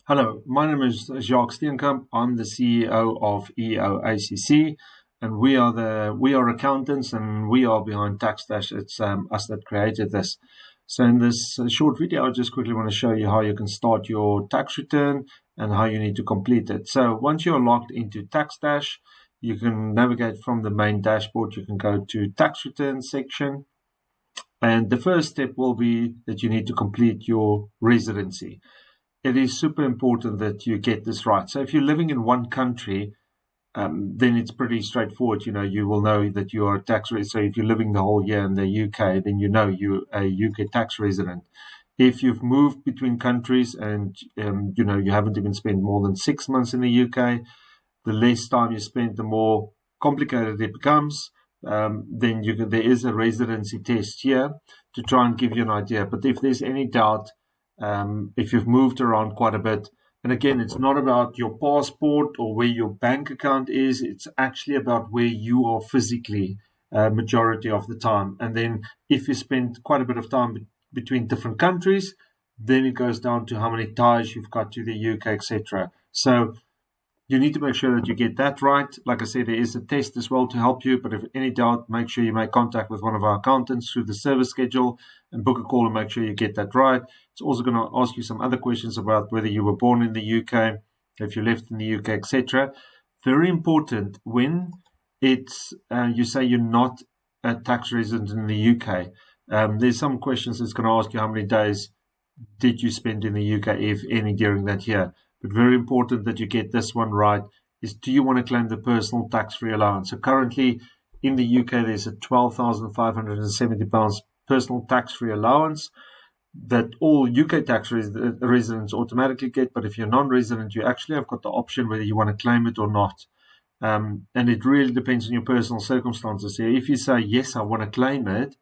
Hello, my name is Jacques Steenkamp. I'm the CEO of EOACC, and we are accountants, and we are behind TaxDash. It's us that created this. So in this short video, I just quickly want to show you how you can start your tax return and how you need to complete it. So once you're logged into TaxDash, you can navigate from the main dashboard. You can go to tax return section, and the first step will be that you need to complete your residency. It is super important that you get this right. So if you're living in one country, then it's pretty straightforward. You will know that you are a tax resident. So if you're living the whole year in the UK, then you know you're a UK tax resident. If you've moved between countries and you haven't even spent more than 6 months in the UK, the less time you spend, the more complicated it becomes. Then there is a residency test here to try and give you an idea. But if there's any doubt, if you've moved around quite a bit, and again, it's not about your passport or where your bank account is, it's actually about where you are physically majority of the time. And then if you spend quite a bit of time between different countries, then it goes down to how many ties you've got to the UK, etc. So you need to make sure that you get that right. Like I said, there is a test as well to help you, but if any doubt, make sure you make contact with one of our accountants through the service schedule and book a call and make sure you get that right. It's also going to ask you some other questions about whether you were born in the UK, if you lived in the UK, etc. Very important when it's you say you're not a tax resident in the UK. There's some questions that's going to ask you how many days did you spend in the UK, if any, during that year. But very important that you get this one right is, do you want to claim the personal tax-free allowance? So currently in the UK, there's a £12,570 personal tax-free allowance that all UK tax residents automatically get. But if you're non-resident, you actually have got the option whether you want to claim it or not. And it really depends on your personal circumstances here. If you say, yes, I want to claim it,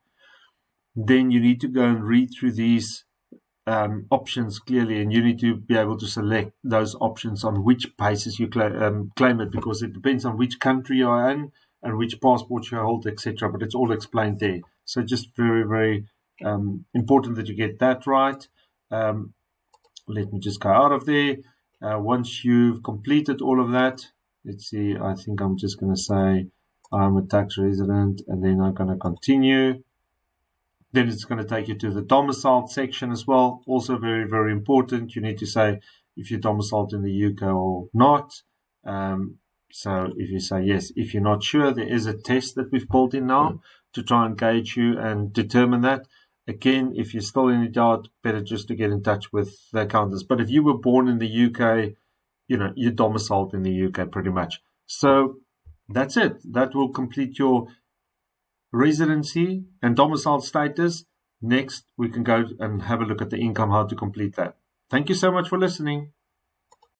then you need to go and read through these options clearly, and you need to be able to select those options on which basis you claim it, because it depends on which country you are in and which passport you hold, etc. But it's all explained there. So just very, very important that you get that right. Let me just go out of there. Once you've completed all of that, let's see, I think I'm just going to say I'm a tax resident, and then I'm going to continue. Then it's going to take you to the domicile section as well. Also very, very important. You need to say if you're domiciled in the UK or not. So if you say yes, if you're not sure, there is a test that we've built in now to try and gauge you and determine that. Again, if you're still in doubt, better just to get in touch with the accountants. But if you were born in the UK, you're domiciled in the UK pretty much. So that's it. That will complete your residency and domicile status. Next, we can go and have a look at the income, how to complete that. Thank you so much for listening.